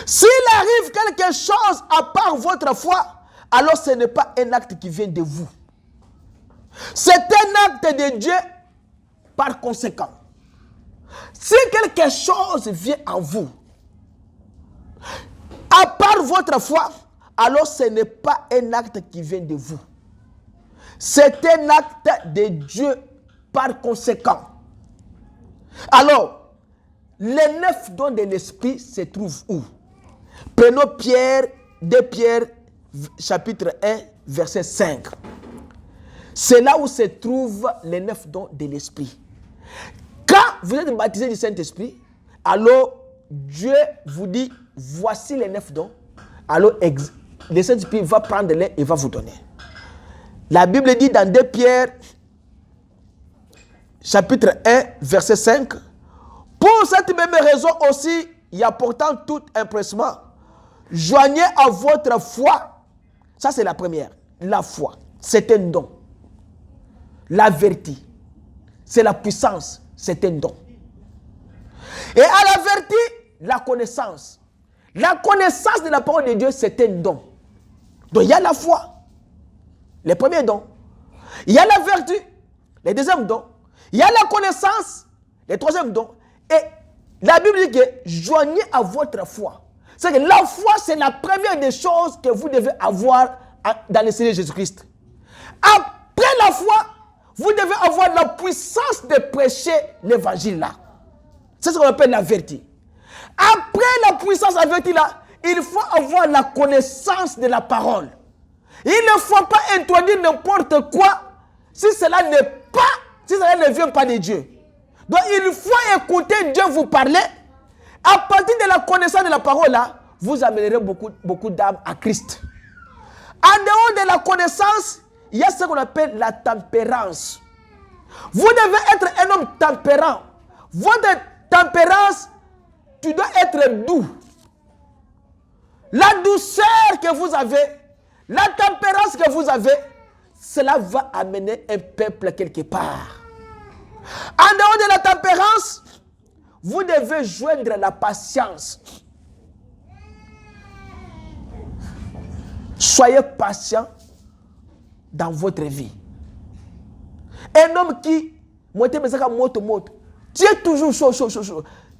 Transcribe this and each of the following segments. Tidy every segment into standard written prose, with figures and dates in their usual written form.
S'il arrive quelque chose à part votre foi, alors ce n'est pas un acte qui vient de vous. C'est un acte de Dieu par conséquent. Si quelque chose vient en vous, à part votre foi, alors ce n'est pas un acte qui vient de vous. C'est un acte de Dieu par conséquent. Alors, les 9 dons de l'esprit se trouvent où? Prenons Pierre, 2 Pierre, chapitre 1, verset 5. C'est là où se trouvent les 9 dons de l'esprit. Quand vous êtes baptisé du Saint-Esprit, alors Dieu vous dit, voici les 9 dons. Alors le Saint-Esprit va prendre les et va vous donner. La Bible dit dans 2 Pierre, chapitre 1, verset 5, pour cette même raison aussi, y apportant tout empressement, joignez à votre foi. Ça c'est la première. La foi, c'est un don. La vertu, c'est la puissance, c'est un don. Et à la vertu, la connaissance. La connaissance de la parole de Dieu, c'est un don. Donc il y a la foi, les premiers dons. Il y a la vertu, les deuxièmes dons. Il y a la connaissance, les troisièmes dons. Et la Bible dit que joignez à votre foi. C'est que la foi, c'est la première des choses que vous devez avoir dans le Seigneur Jésus-Christ. Après la foi, vous devez avoir la puissance de prêcher l'évangile là. C'est ce qu'on appelle la vertu. Après la puissance de la vertu là, il faut avoir la connaissance de la parole. Il ne faut pas introduire n'importe quoi si cela ne vient pas de Dieu. Donc il faut écouter Dieu vous parler. À partir de la connaissance de la parole là, vous amènerez beaucoup d'âmes à Christ. En dehors de la connaissance, il y a ce qu'on appelle la tempérance. Vous devez être un homme tempérant. Votre tempérance, tu dois être doux. La douceur que vous avez, la tempérance que vous avez, cela va amener un peuple quelque part. En dehors de la tempérance, vous devez joindre la patience. Soyez patient dans votre vie. Un homme qui, tu es toujours chaud.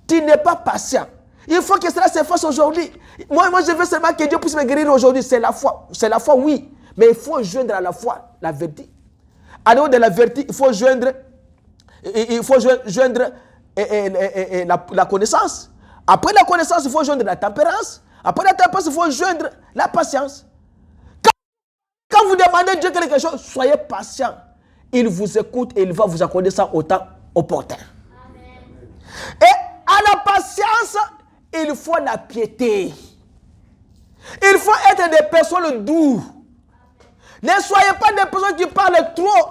Tu n'es pas patient. Il faut que cela se fasse aujourd'hui. Moi, je veux seulement que Dieu puisse me guérir aujourd'hui. C'est la foi. C'est la foi, oui. Mais il faut joindre à la foi la vertu. En dehors de la vertu, il faut joindre la connaissance. Après la connaissance, il faut joindre la tempérance. Après la tempérance, il faut joindre la patience. Quand vous demandez à Dieu quelque chose, soyez patient. Il vous écoute et il va vous accorder ça au temps opportun. Et à la patience, il faut la piété. Il faut être des personnes douces. Ne soyez pas des personnes qui parlent trop,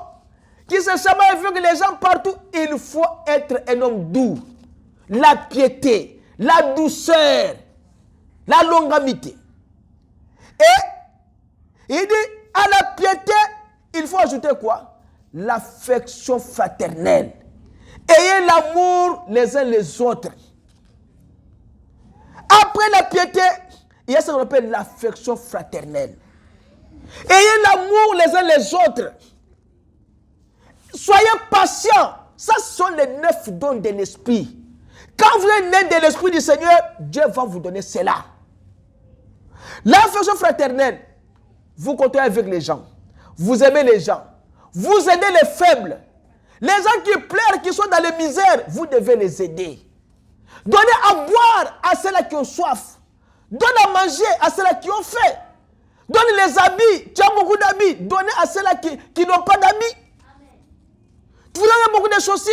qui se chamaillent avec les gens partout. Il faut être un homme doux. La piété, la douceur, la longanimité. Et il dit, à la piété, il faut ajouter quoi? L'affection fraternelle. Ayez l'amour les uns les autres. Après la piété, il y a ce qu'on appelle l'affection fraternelle. Ayez l'amour les uns les autres. Soyez patients. Ça, ce sont les 9 dons de l'esprit. Quand vous êtes né de l'esprit du Seigneur, Dieu va vous donner cela. L'affection fraternelle, vous comptez avec les gens. Vous aimez les gens. Vous aidez les faibles. Les gens qui pleurent, qui sont dans les misères, vous devez les aider. Donnez à boire à ceux-là qui ont soif. Donnez à manger à ceux-là qui ont faim. Donnez les habits. Tu as beaucoup d'habits. Donnez à ceux-là qui n'ont pas d'amis. Vous avez beaucoup de chaussures.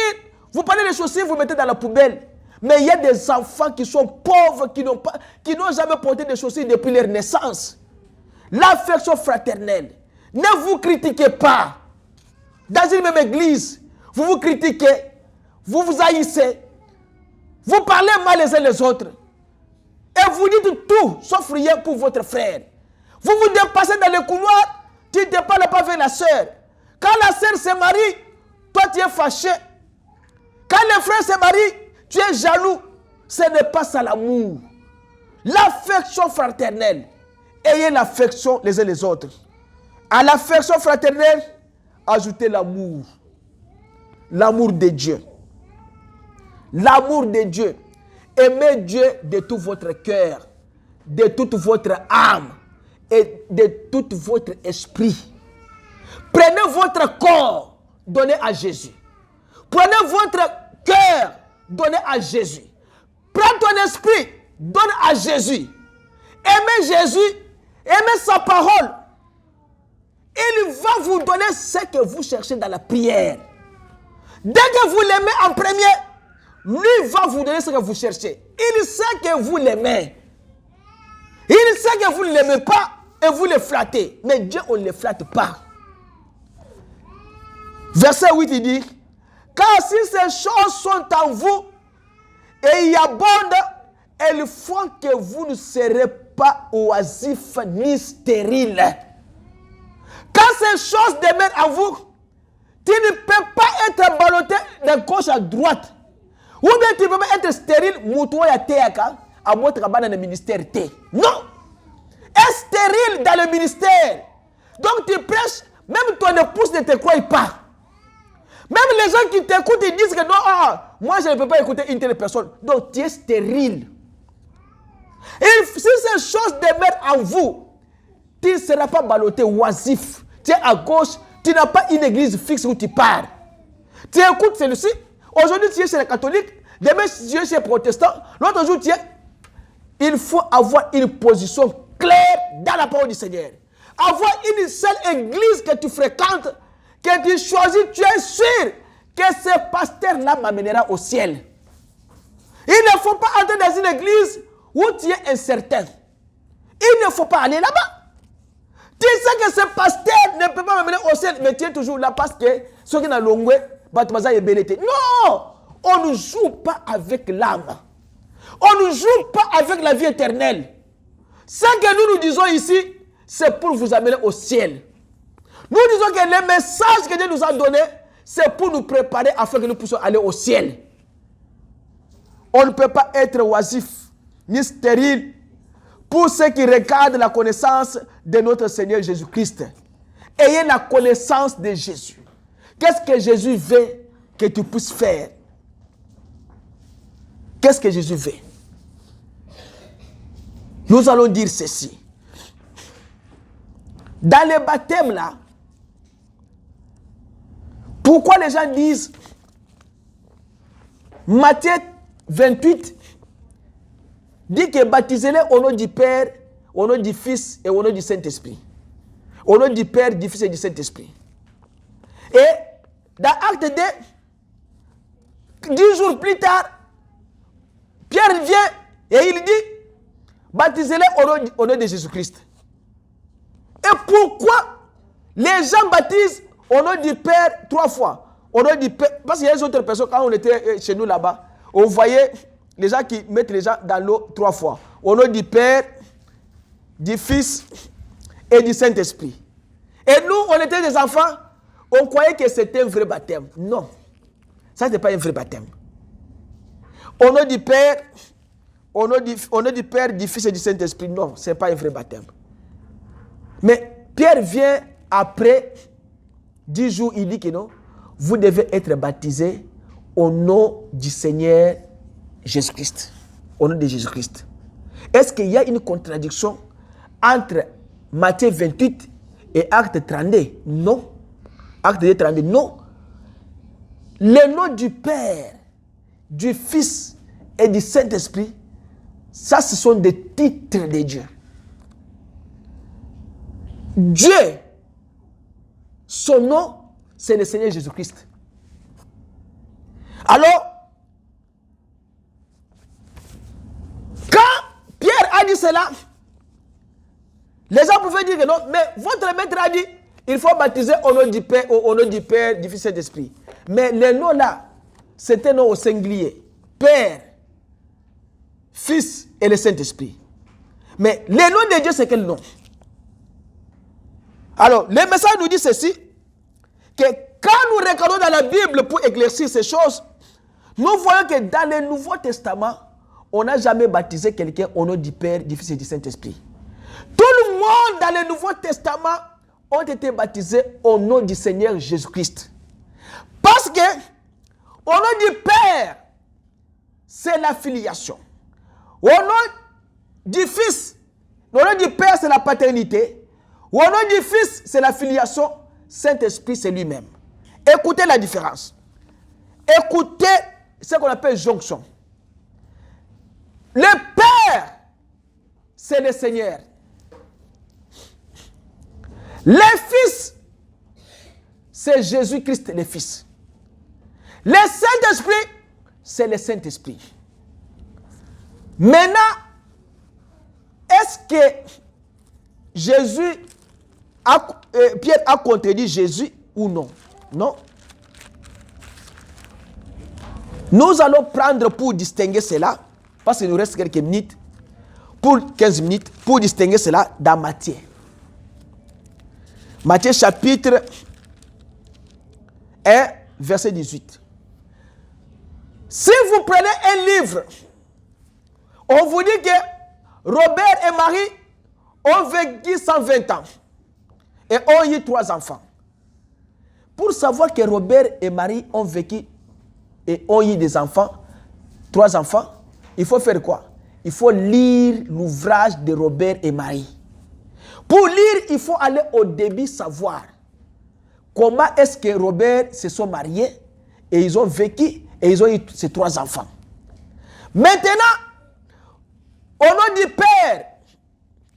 Vous prenez les chaussures, vous mettez dans la poubelle. Mais il y a des enfants qui sont pauvres, qui n'ont jamais porté de chaussures depuis leur naissance. L'affection fraternelle. Ne vous critiquez pas. Dans une même église, vous vous critiquez, vous vous haïssez, vous parlez mal les uns les autres. Et vous dites tout, sauf rien pour votre frère. Vous vous dépassez dans le couloir, tu ne te parles pas avec la sœur. Quand la sœur se marie, toi tu es fâché. Quand le frère se marie, tu es jaloux. Ce n'est pas ça l'amour. L'affection fraternelle. Ayez l'affection les uns les autres. À l'affection fraternelle, ajoutez l'amour. L'amour de Dieu. L'amour de Dieu. Aimez Dieu de tout votre cœur, de toute votre âme et de tout votre esprit. Prenez votre corps, donnez à Jésus. Prenez votre cœur, donnez à Jésus. Prends ton esprit, donne à Jésus. Aimez Jésus, aimez sa parole. Il va vous donner ce que vous cherchez dans la prière. Dès que vous l'aimez en premier, lui va vous donner ce que vous cherchez. Il sait que vous l'aimez. Il sait que vous ne l'aimez pas et vous le flattez. Mais Dieu, on ne le flatte pas. Verset 8, il dit, car si ces choses sont en vous et y abondent, elles font que vous ne serez pas oisifs ni stériles. Quand ces choses demeurent en vous, tu ne peux pas être ballotté de gauche à droite. Ou bien tu ne peux pas être stérile, moutoua ya théaka, à moins dans le ministère T. Non! Est stérile dans le ministère. Donc tu prêches, même ton épouse ne te croit pas. Même les gens qui t'écoutent, ils disent que non, moi je ne peux pas écouter une telle personne. Donc tu es stérile. Et si ces choses demeurent en vous, tu ne seras pas ballotté oisif. Tu es à gauche, tu n'as pas une église fixe où tu pars. Tu écoutes celui-ci. Aujourd'hui, tu es chez les catholiques. Demain, tu es chez les protestants. L'autre jour, tu es. Il faut avoir une position claire dans la parole du Seigneur. Avoir une seule église que tu fréquentes, que tu choisis, tu es sûr que ce pasteur-là m'amènera au ciel. Il ne faut pas entrer dans une église où tu es incertain. Il ne faut pas aller là-bas. Tu sais que ce pasteur ne peut pas m'amener au ciel, mais tu es toujours là parce que ceux qui n'ont longué, non, on ne joue pas avec l'âme. On ne joue pas avec la vie éternelle. Ce que nous disons ici, c'est pour vous amener au ciel. Nous disons que le message que Dieu nous a donné, c'est pour nous préparer afin que nous puissions aller au ciel. On ne peut pas être oisif ni stérile pour ceux qui regardent la connaissance de notre Seigneur Jésus-Christ. Ayez la connaissance de Jésus. Qu'est-ce que Jésus veut que tu puisses faire? Qu'est-ce que Jésus veut? Nous allons dire ceci. Dans le baptême là, pourquoi les gens disent Matthieu 28 dit que baptisez-les au nom du Père, au nom du Fils et au nom du Saint-Esprit. Au nom du Père, du Fils et du Saint-Esprit. Et dans Acte 2, 10 jours plus tard, Pierre vient et il dit baptisez-les au nom de Jésus-Christ. Et pourquoi les gens baptisent au nom du Père 3 fois? Au nom du Père, parce qu'il y a des autres personnes, quand on était chez nous là-bas, on voyait les gens qui mettent les gens dans l'eau 3 fois. Au nom du Père, du Fils et du Saint-Esprit. Et nous, on était des enfants, on croyait que c'était un vrai baptême. Non, ça n'est pas un vrai baptême. Au nom du Père, au nom du Père, du Fils et du Saint-Esprit, non, ce n'est pas un vrai baptême. Mais Pierre vient après 10 jours, il dit que non, vous devez être baptisés au nom du Seigneur Jésus-Christ. Au nom de Jésus-Christ. Est-ce qu'il y a une contradiction entre Matthieu 28 et Acte 32? Non. Acte 32, non. Le nom du Père, du Fils et du Saint-Esprit, ça, ce sont des titres de Dieu. Dieu, son nom, c'est le Seigneur Jésus-Christ. Alors, quand Pierre a dit cela, les gens pouvaient dire que non, mais votre maître a dit, il faut baptiser au nom du Père, du Fils et de l'Esprit. Mais le nom là, c'est un nom au singulier. Père, Fils et le Saint-Esprit. Mais le nom de Dieu, c'est quel nom? Alors, le message nous dit ceci, que quand nous regardons dans la Bible pour éclaircir ces choses, nous voyons que dans le Nouveau Testament, on n'a jamais baptisé quelqu'un au nom du Père, du Fils et du Saint-Esprit. Tout le monde dans le Nouveau Testament ont été baptisés au nom du Seigneur Jésus-Christ. Parce que au nom du Père, c'est la filiation. Au nom du Fils, au nom du Père, c'est la paternité. Au nom du Fils, c'est la filiation. Saint-Esprit, c'est lui-même. Écoutez la différence. Écoutez ce qu'on appelle jonction. Le Père, c'est le Seigneur. Le Fils, c'est Jésus-Christ le Fils. Le Saint-Esprit, c'est le Saint-Esprit. Maintenant, est-ce que Pierre a contredit Jésus ou non? Non. Nous allons prendre pour distinguer cela, parce qu'il nous reste quelques minutes, pour 15 minutes, pour distinguer cela dans Matthieu. Matthieu chapitre 1, verset 18. Si vous prenez un livre, on vous dit que Robert et Marie ont vécu 120 ans et ont eu 3 enfants. Pour savoir que Robert et Marie ont vécu et ont eu des enfants, 3 enfants, il faut faire quoi? Il faut lire l'ouvrage de Robert et Marie. Pour lire, il faut aller au début savoir comment est-ce que Robert se sont mariés et ils ont vécu et ils ont eu ces 3 enfants. Maintenant, au nom du Père,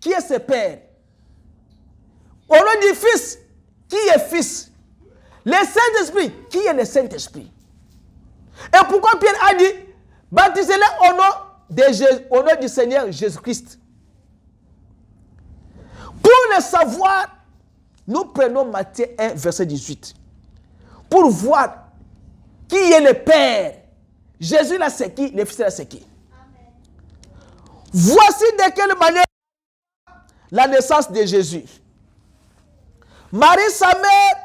qui est ce Père? Au nom du Fils, qui est Fils? Le Saint-Esprit, qui est le Saint-Esprit? Et pourquoi Pierre a dit, baptisez-les au nom du Seigneur Jésus-Christ? Pour le savoir, nous prenons Matthieu 1, verset 18. Pour voir qui est le Père. Jésus là c'est qui? Le Fils là c'est qui? Amen. Voici de quelle manière la naissance de Jésus. Marie, sa mère,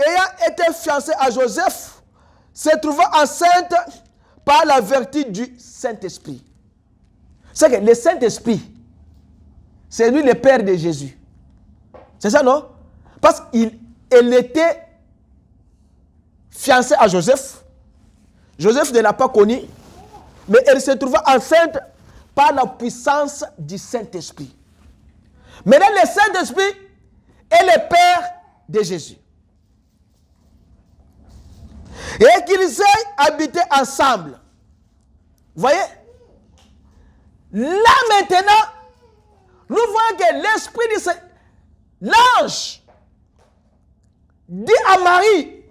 ayant été fiancée à Joseph, se trouva enceinte par la vertu du Saint-Esprit. C'est que le Saint-Esprit, c'est lui le Père de Jésus. C'est ça, non? Parce qu'elle était fiancée à Joseph. Joseph ne l'a pas connu, mais elle se trouva enceinte par la puissance du Saint-Esprit. Maintenant, le Saint-Esprit est le Père de Jésus. Et qu'ils aient habité ensemble. Vous voyez? Là maintenant, nous voyons que l'Esprit de l'ange dit à Marie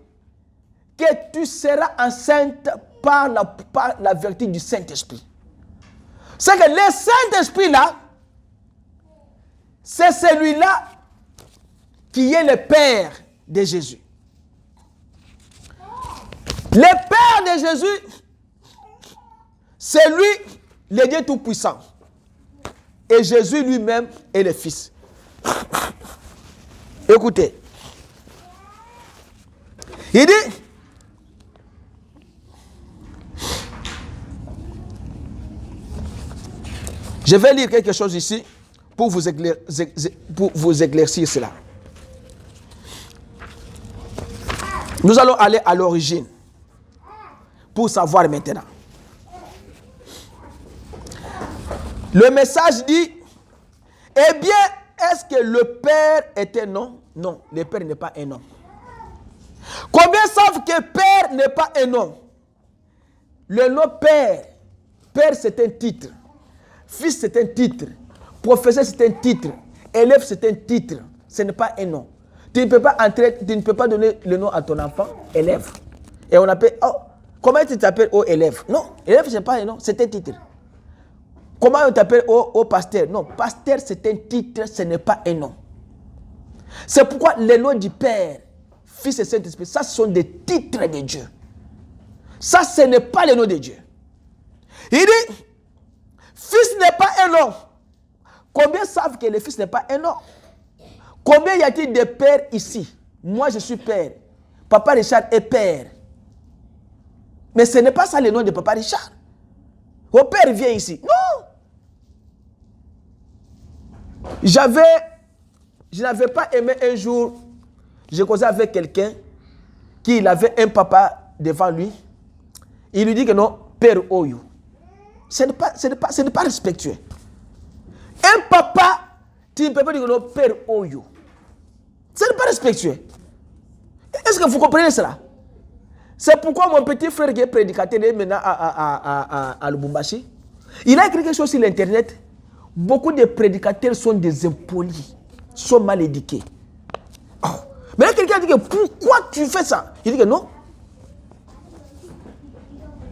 que tu seras enceinte par la vertu du Saint-Esprit. C'est que le Saint-Esprit là, c'est celui-là qui est le Père de Jésus. Le Père de Jésus, c'est lui, le Dieu Tout-Puissant. Et Jésus lui-même est le Fils. Écoutez. Il dit, je vais lire quelque chose ici pour vous éclaircir cela. Nous allons aller à l'origine pour savoir maintenant. Le message dit, eh bien, est-ce que le Père est un nom? Non, le Père n'est pas un nom. Combien savent que Père n'est pas un nom? Le nom Père, Père c'est un titre, Fils c'est un titre, Professeur c'est un titre, Élève c'est un titre, ce n'est pas un nom. Tu ne peux pas donner le nom à ton enfant, élève. Et on appelle, oh, comment tu t'appelles, oh élève? Non, élève c'est pas un nom, c'est un titre. Comment on t'appelle au pasteur? Non, pasteur c'est un titre, ce n'est pas un nom. C'est pourquoi les noms du Père, Fils et Saint-Esprit, ça ce sont des titres de Dieu. Ça ce n'est pas le nom de Dieu. Il dit, Fils n'est pas un nom. Combien savent que le Fils n'est pas un nom? Combien y a-t-il de pères ici? Moi je suis père. Papa Richard est père. Mais ce n'est pas ça le nom de Papa Richard. Au père vient ici. Non. Je n'avais pas aimé un jour, j'ai causé avec quelqu'un qui il avait un papa devant lui. Il lui dit que non, père Oyo. Ce n'est pas respectueux. Un papa, tu ne peux pas dire que non, père Oyo. Ce n'est pas respectueux. Est-ce que vous comprenez cela? C'est pourquoi mon petit frère qui est prédicateur maintenant à Lubumbashi, il a écrit quelque chose sur l'internet. Beaucoup de prédicateurs sont des impolis, sont mal éduqués. Oh. Mais là, quelqu'un dit que pourquoi tu fais ça? Il dit que non.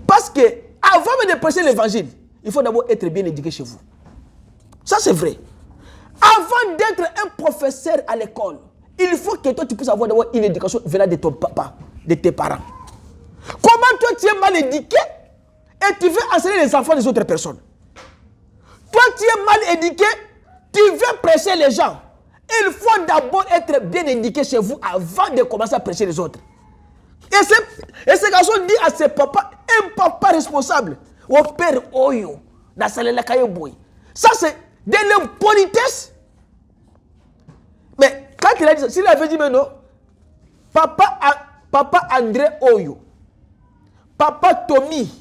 Parce que avant de prêcher l'évangile, il faut d'abord être bien éduqué chez vous. Ça, c'est vrai. Avant d'être un professeur à l'école, il faut que toi, tu puisses avoir d'abord une éducation venant de ton papa, de tes parents. Comment toi, tu es mal éduqué et tu veux enseigner les enfants des autres personnes? Toi, tu es mal éduqué, tu veux prêcher les gens. Il faut d'abord être bien éduqué chez vous avant de commencer à prêcher les autres. Et ce garçon dit à ses papas, un papa responsable, au père Oyo, dans Salela Kayeboy. Ça, c'est de l'impolitesse. Mais quand il a dit ça, s'il avait dit, mais non, papa André Oyo, papa Tommy,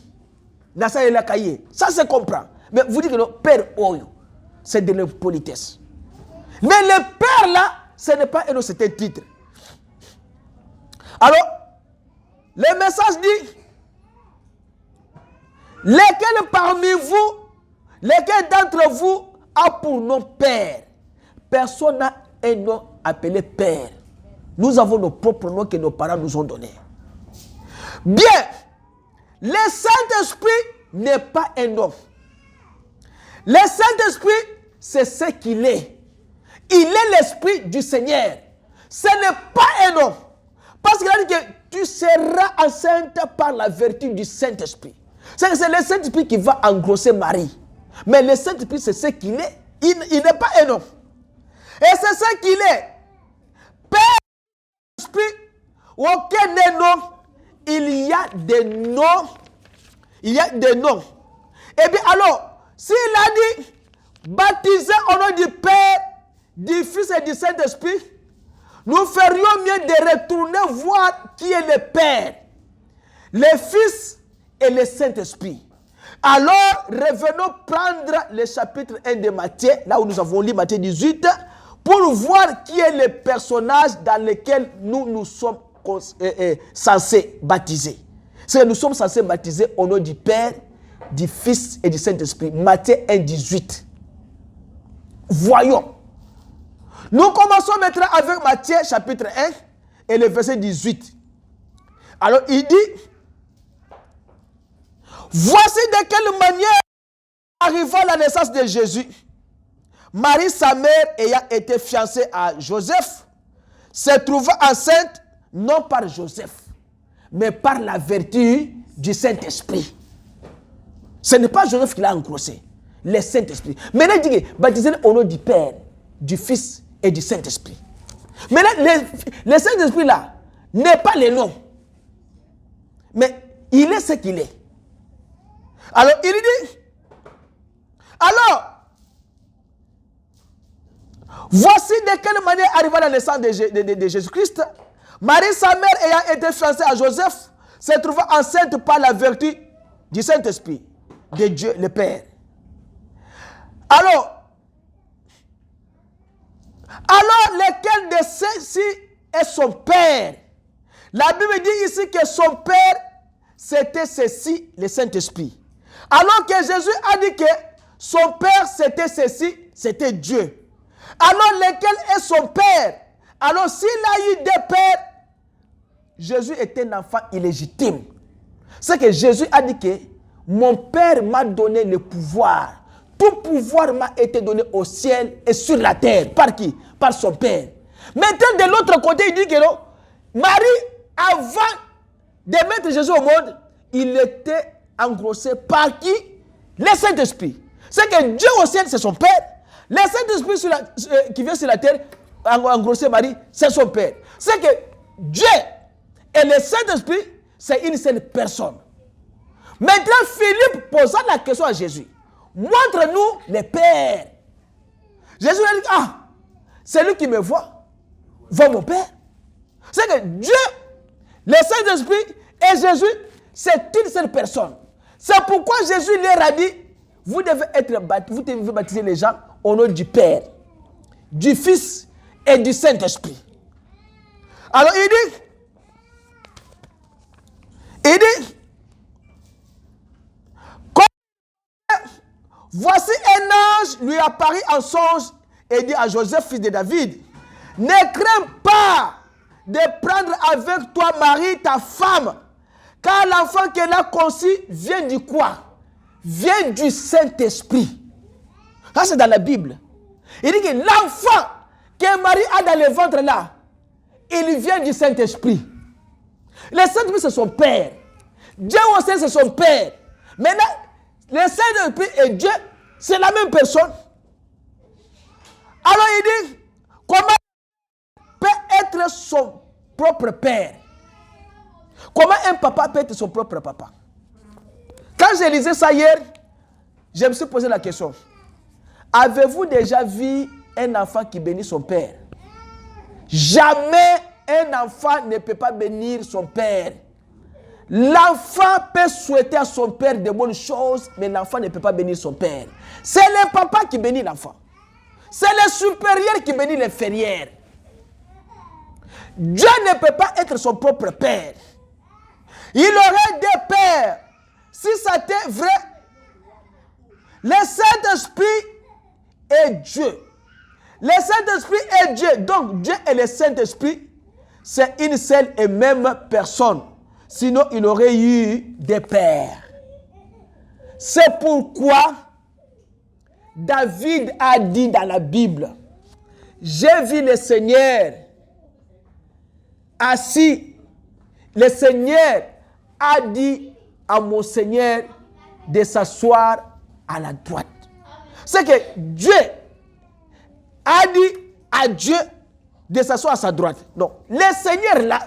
dans Salela Kaye, ça se comprend. Mais vous dites que non, père Oyo, c'est de l'impolitesse. Mais le père là, ce n'est pas un certain titre. Alors, le message dit, lesquels parmi vous, lesquels d'entre vous a pour nom père? Personne n'a un nom appelé père. Nous avons nos propres noms que nos parents nous ont donnés. Bien, le Saint-Esprit n'est pas un nom. Le Saint-Esprit, c'est ce qu'il est. Il est l'Esprit du Seigneur. Ce n'est pas un homme. Parce qu'il a dit que tu seras enceinte par la vertu du Saint-Esprit. C'est le Saint-Esprit qui va engrosser Marie. Mais le Saint-Esprit, c'est ce qu'il est. Il n'est pas un homme. Et c'est ce qu'il est. Père, Esprit, aucun des noms, il y a des noms. Il y a des noms. Et bien alors, s'il a dit, baptisez au nom du Père, du Fils et du Saint-Esprit, nous ferions mieux de retourner voir qui est le Père, le Fils et le Saint-Esprit. Alors, revenons prendre le chapitre 1 de Matthieu, là où nous avons lu Matthieu 18, pour voir qui est le personnage dans lequel nous sommes censés baptiser. C'est que nous sommes censés baptiser au nom du Père, du Fils et du Saint-Esprit. Matthieu 1, 18. Voyons. Nous commençons maintenant avec Matthieu chapitre 1 et le verset 18. Alors il dit, voici de quelle manière arriva la naissance de Jésus. Marie, sa mère, ayant été fiancée à Joseph, se trouva enceinte non par Joseph, mais par la vertu du Saint-Esprit. Ce n'est pas Joseph qui l'a engrossé, le Saint-Esprit. Maintenant, il dit, baptisez au nom du Père, du Fils et du Saint-Esprit. Maintenant, le Saint-Esprit là n'est pas le nom, mais il est ce qu'il est. Alors, il dit, alors, voici de quelle manière arriva la naissance de Jésus-Christ. Marie, sa mère, ayant été fiancée à Joseph, se trouva enceinte par la vertu du Saint-Esprit, de Dieu le Père. Alors, lequel de ceux-ci est son père? La Bible dit ici que son père, c'était ceci, le Saint-Esprit. Alors que Jésus a dit que son père, c'était ceci, c'était Dieu. Alors, lequel est son père? Alors, s'il a eu des pères, Jésus est un enfant illégitime. C'est que Jésus a dit que mon père m'a donné le pouvoir. Tout pouvoir m'a été donné au ciel et sur la terre. Par qui? Par son père. Maintenant, de l'autre côté, il dit que non, Marie, avant de mettre Jésus au monde, il était engrossé par qui? Le Saint-Esprit. C'est que Dieu au ciel, c'est son père. Le Saint-Esprit qui vient sur la terre, engrossé Marie, c'est son père. C'est que Dieu et le Saint-Esprit, c'est une seule personne. Maintenant, Philippe posa la question à Jésus. Montre-nous les pères. Jésus lui a dit, ah, celui qui me voit mon Père. C'est que Dieu, le Saint-Esprit et Jésus, c'est une seule personne. C'est pourquoi Jésus leur a dit, vous devez baptiser les gens au nom du Père, du Fils et du Saint-Esprit. Alors il dit, voici un ange lui apparut en songe et dit à Joseph, fils de David, ne crains pas de prendre avec toi Marie, ta femme, car l'enfant qu'elle a conçu vient du quoi? Vient du Saint-Esprit. Ça, c'est dans la Bible. Il dit que l'enfant que Marie a dans le ventre là, il vient du Saint-Esprit. Le Saint-Esprit, c'est son Père. Dieu aussi, c'est son Père. Maintenant, le Saint-Esprit et Dieu, c'est la même personne. Alors il dit, comment peut être son propre père? Comment un papa peut être son propre papa? Quand je lisais ça hier, je me suis posé la question. Avez-vous déjà vu un enfant qui bénit son père? Jamais un enfant ne peut pas bénir son père. L'enfant peut souhaiter à son père de bonnes choses, mais l'enfant ne peut pas bénir son père. C'est le papa qui bénit l'enfant. C'est le supérieur qui bénit l'inférieur. Dieu ne peut pas être son propre père. Il aurait des pères. Si c'était vrai, le Saint-Esprit est Dieu. Le Saint-Esprit est Dieu. Donc Dieu et le Saint-Esprit, c'est une seule et même personne. Sinon, il aurait eu des pères. C'est pourquoi David a dit dans la Bible, j'ai vu le Seigneur assis. Le Seigneur a dit à mon Seigneur de s'asseoir à la droite. C'est que Dieu a dit à Dieu de s'asseoir à sa droite. Non, le Seigneur là,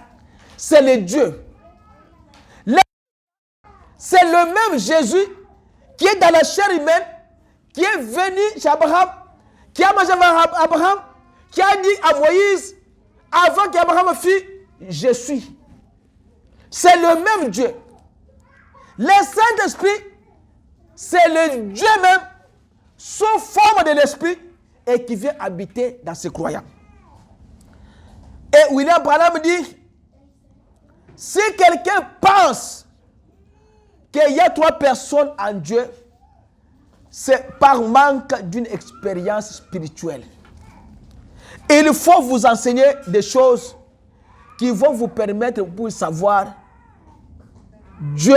c'est le Dieu. C'est le même Jésus qui est dans la chair humaine, qui est venu chez Abraham, qui a mangé avec Abraham, qui a dit à Moïse, avant qu'Abraham fît, je suis. C'est le même Dieu. Le Saint-Esprit, c'est le Dieu même, sous forme de l'Esprit, et qui vient habiter dans ses croyants. Et William Branham dit, si quelqu'un pense qu'il y a 3 personnes en Dieu, c'est par manque d'une expérience spirituelle. Il faut vous enseigner des choses qui vont vous permettre de savoir Dieu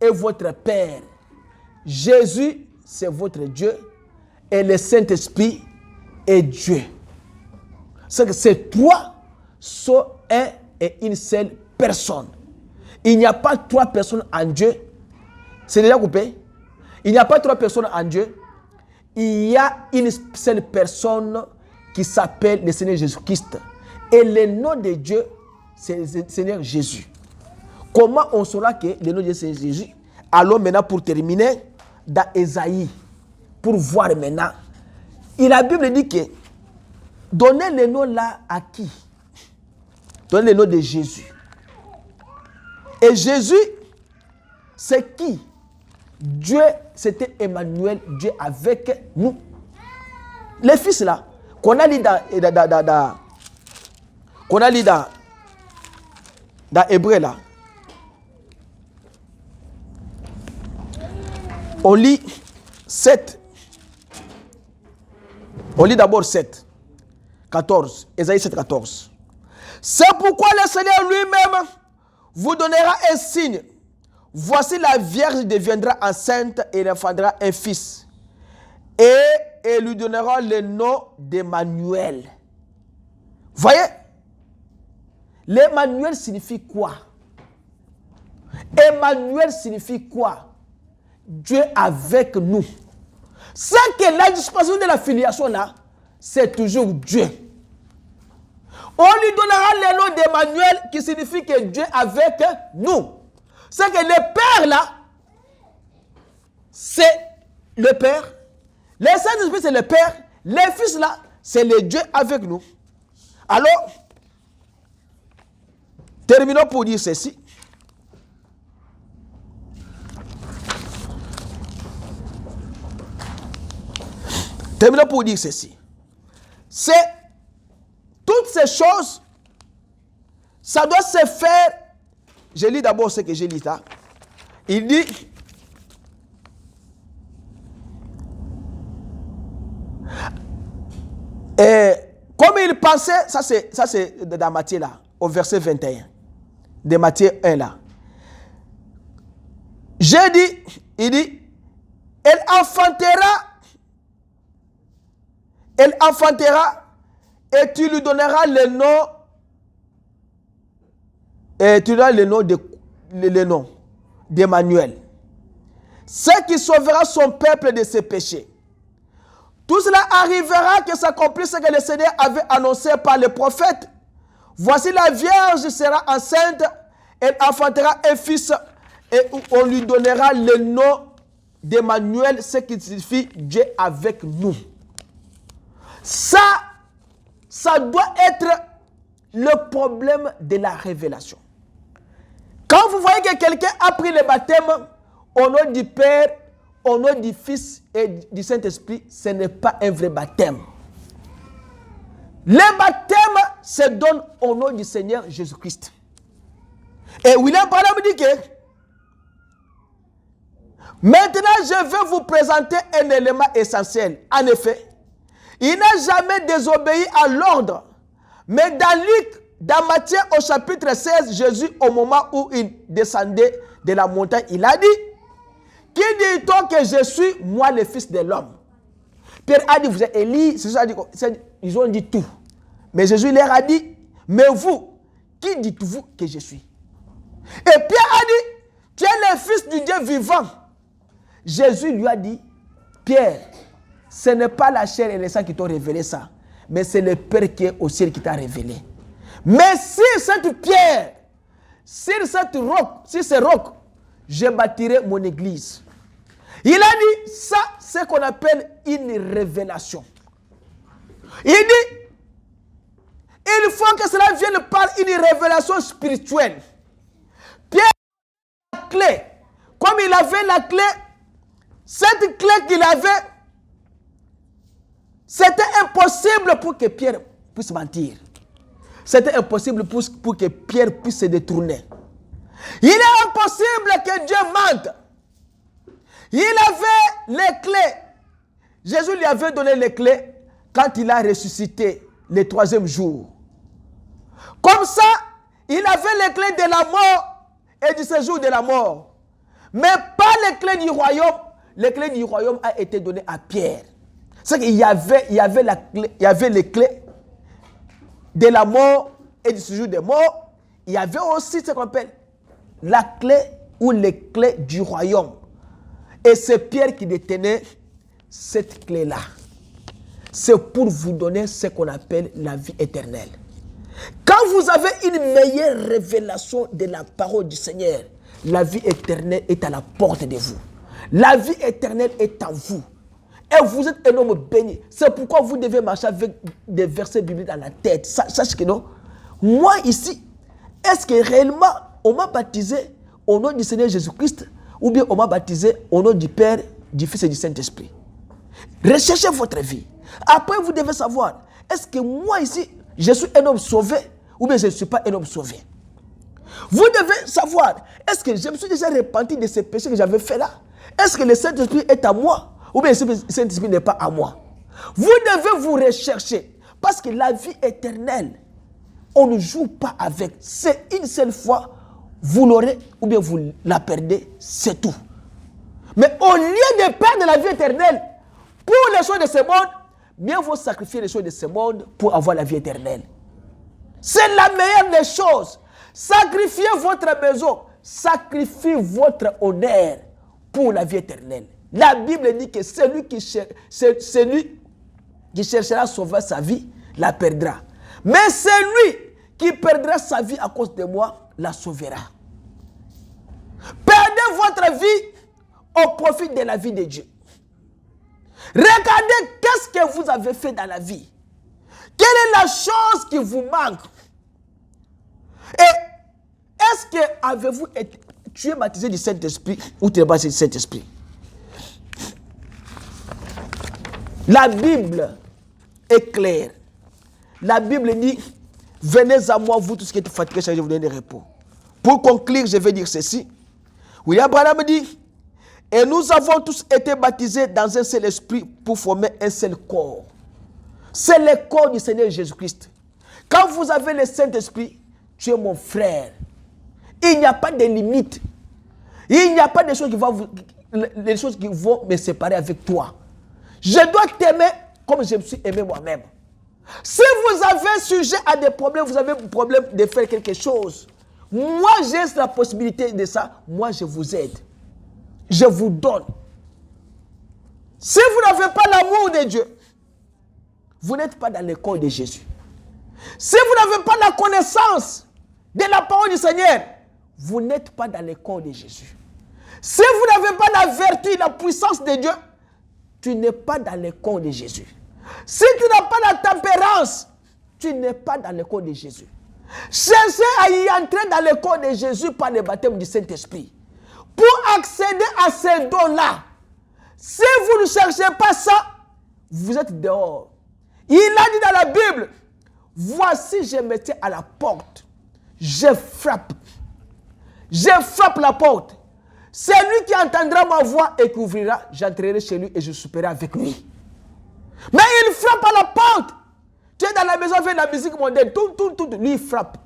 est votre Père. Jésus, c'est votre Dieu. Et le Saint-Esprit est Dieu. C'est que ces 3 sont un et une seule personne. Il n'y a pas 3 personnes en Dieu. C'est déjà coupé. Il n'y a pas 3 personnes en Dieu. Il y a une seule personne qui s'appelle le Seigneur Jésus-Christ. Et le nom de Dieu, c'est le Seigneur Jésus. Comment on saura que le nom de Dieu, c'est Jésus? Allons maintenant pour terminer dans Ésaïe. Pour voir maintenant. Et la Bible dit que donnez le nom là à qui? Donnez le nom de Jésus. Et Jésus, c'est qui? Dieu, c'était Emmanuel, Dieu avec nous. Les fils là, qu'on a lu dans Hébreu là. On lit 7. On lit d'abord 7. 14. Ésaïe 7, 14. C'est pourquoi le Seigneur lui-même vous donnera un signe. Voici la Vierge deviendra enceinte et enfantera un fils. Et elle lui donnera le nom d'Emmanuel. Voyez? L'Emmanuel signifie quoi? Emmanuel signifie quoi? Dieu avec nous. C'est que la dispensation de la filiation là, c'est toujours Dieu. On lui donnera le nom d'Emmanuel qui signifie que Dieu avec nous. C'est que le Père là, c'est le Père. Le Saint-Esprit, c'est le Père. Les Fils, là, c'est le Dieu avec nous. Alors, terminons pour dire ceci. Terminons pour dire ceci. C'est toutes ces choses, ça doit se faire. Je lis d'abord ce que j'ai lu là. Il dit, comme il pensait, ça c'est dans Matthieu là, au verset 21, de Matthieu 1 là. J'ai dit, il dit, elle enfantera et tu lui donneras le nom, et tu donneras le nom d'Emmanuel, ce qui sauvera son peuple de ses péchés. Tout cela arrivera que s'accomplisse ce que le Seigneur avait annoncé par le prophète. Voici la Vierge sera enceinte, elle enfantera un fils et on lui donnera le nom d'Emmanuel, ce qui signifie Dieu avec nous. Ça doit être le problème de la révélation. Quand vous voyez que quelqu'un a pris le baptême au nom du Père, au nom du Fils et du Saint-Esprit, ce n'est pas un vrai baptême. Le baptême se donne au nom du Seigneur Jésus-Christ. Et William Branham dit que maintenant je vais vous présenter un élément essentiel. En effet, il n'a jamais désobéi à l'ordre. Mais dans Matthieu au chapitre 16, Jésus, au moment où il descendait de la montagne, il a dit, qui dit-on que je suis, moi le Fils de l'homme? Pierre a dit, vous êtes Élie, ils ont dit tout. Mais Jésus leur a dit, mais vous, qui dites-vous que je suis? Et Pierre a dit, tu es le Fils du Dieu vivant. Jésus lui a dit, Pierre, ce n'est pas la chair et le sang qui t'ont révélé ça, mais c'est le Père qui est au ciel qui t'a révélé. Mais si cette pierre, sur cette roc, sur ce roc, je bâtirai mon église. Il a dit, ça, c'est ce qu'on appelle une révélation. Il dit, il faut que cela vienne par une révélation spirituelle. Pierre a la clé. Comme il avait la clé, cette clé qu'il avait, c'était impossible pour que Pierre puisse mentir. C'était impossible pour que Pierre puisse se détourner. Il est impossible que Dieu mente. Il avait les clés. Jésus lui avait donné les clés quand il a ressuscité le 3e jour. Comme ça, il avait les clés de la mort et du séjour de la mort. Mais pas les clés du royaume. Les clés du royaume ont été données à Pierre. C'est qu'il y avait les clés de la mort et du séjour des morts. Il y avait aussi ce qu'on appelle la clé ou les clés du royaume. Et c'est Pierre qui détenait cette clé-là. C'est pour vous donner ce qu'on appelle la vie éternelle. Quand vous avez une meilleure révélation de la parole du Seigneur, la vie éternelle est à la porte de vous. La vie éternelle est en vous. Et vous êtes un homme béni. C'est pourquoi vous devez marcher avec des versets bibliques dans la tête. Sache que non. Moi ici, est-ce que réellement on m'a baptisé au nom du Seigneur Jésus-Christ ou bien on m'a baptisé au nom du Père, du Fils et du Saint-Esprit? Recherchez votre vie. Après, vous devez savoir, est-ce que moi ici, je suis un homme sauvé ou bien je ne suis pas un homme sauvé? Vous devez savoir, est-ce que je me suis déjà repenti de ces péchés que j'avais fait là? Est-ce que le Saint-Esprit est à moi ou bien le Saint-Esprit n'est pas à moi? Vous devez vous rechercher parce que la vie éternelle, on ne joue pas avec. C'est une seule fois, vous l'aurez ou bien vous la perdez, c'est tout. Mais au lieu de perdre la vie éternelle pour les choses de ce monde, mieux vaut sacrifier les choses de ce monde pour avoir la vie éternelle. C'est la meilleure des choses. Sacrifiez votre maison, sacrifiez votre honneur pour la vie éternelle. La Bible dit que celui qui cherchera à sauver sa vie, la perdra. Mais celui qui perdra sa vie à cause de moi, la sauvera. Perdez votre vie au profit de la vie de Dieu. Regardez qu'est-ce que vous avez fait dans la vie. Quelle est la chose qui vous manque? Et est-ce que avez-vous été, tu es baptisé du Saint-Esprit ou tu es baptisé du Saint-Esprit? La Bible est claire. La Bible dit, venez à moi, vous tous qui êtes fatigués, je vais vous donner du repos. Pour conclure, je vais dire ceci. William Branham dit, et nous avons tous été baptisés dans un seul esprit pour former un seul corps. C'est le corps du Seigneur Jésus-Christ. Quand vous avez le Saint-Esprit, tu es mon frère. Il n'y a pas de limite. Il n'y a pas de choses qui vont me séparer avec toi. Je dois t'aimer comme je me suis aimé moi-même. Si vous avez sujet à des problèmes, vous avez un problème de faire quelque chose, moi j'ai la possibilité de ça, moi je vous aide. Je vous donne. Si vous n'avez pas l'amour de Dieu, vous n'êtes pas dans le corps de Jésus. Si vous n'avez pas la connaissance de la parole du Seigneur, vous n'êtes pas dans le corps de Jésus. Si vous n'avez pas la vertu, la puissance de Dieu, tu n'es pas dans le corps de Jésus. Si tu n'as pas la tempérance, tu n'es pas dans le corps de Jésus. Cherchez à y entrer dans le corps de Jésus par le baptême du Saint-Esprit. Pour accéder à ces dons-là, si vous ne cherchez pas ça, vous êtes dehors. Il a dit dans la Bible, voici je me tiens à la porte, je frappe. Je frappe la porte. Celui qui entendra ma voix et qui ouvrira, j'entrerai chez lui et je souperai avec lui. Mais il frappe à la porte. Tu es dans la maison, fait de la musique mondaine, tout, lui il frappe.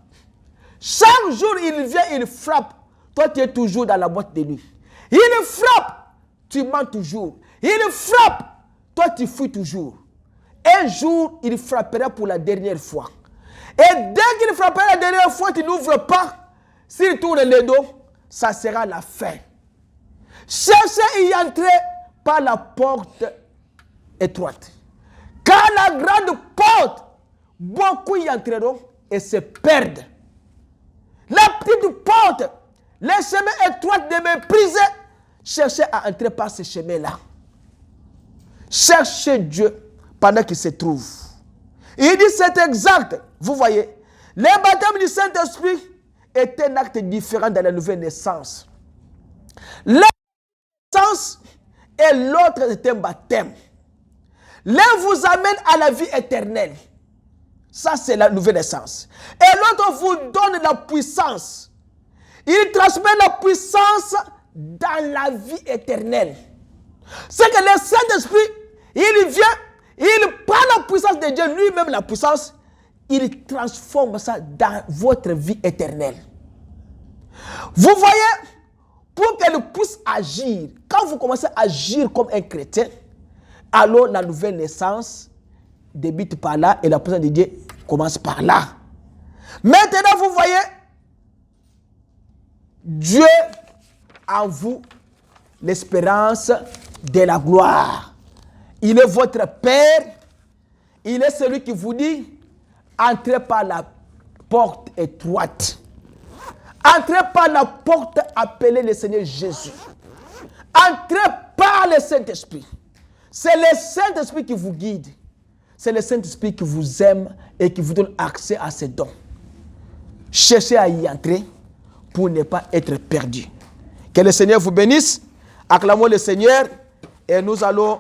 Chaque jour il vient, il frappe. Toi tu es toujours dans la boîte de nuit. Il frappe, tu mens toujours. Il frappe, toi tu fuis toujours. Un jour, il frappera pour la dernière fois. Et dès qu'il frappera la dernière fois, tu n'ouvres pas. S'il tourne le dos, ça sera la fin. Cherchez à y entrer par la porte étroite. Car la grande porte, beaucoup y entreront et se perdent. La petite porte, les chemins étroits de mépriser, cherchez à entrer par ce chemin-là. Cherchez Dieu pendant qu'il se trouve. Il dit c'est exact. Vous voyez, le baptême du Saint-Esprit est un acte différent de la nouvelle naissance. La naissance et l'autre est un baptême. L'un vous amène à la vie éternelle. Ça, c'est la nouvelle naissance. Et l'autre vous donne la puissance. Il transmet la puissance dans la vie éternelle. C'est que le Saint-Esprit, il vient, il prend la puissance de Dieu, lui-même la puissance, il transforme ça dans votre vie éternelle. Vous voyez, pour qu'elle puisse agir, quand vous commencez à agir comme un chrétien, alors la nouvelle naissance débute par là et la puissance de Dieu commence par là. Maintenant, vous voyez, Dieu en vous l'espérance de la gloire. Il est votre Père. Il est celui qui vous dit, entrez par la porte étroite. Entrez par la porte appelée le Seigneur Jésus. Entrez par le Saint-Esprit. C'est le Saint-Esprit qui vous guide. C'est le Saint-Esprit qui vous aime et qui vous donne accès à ses dons. Cherchez à y entrer pour ne pas être perdu. Que le Seigneur vous bénisse. Acclamons le Seigneur et nous allons...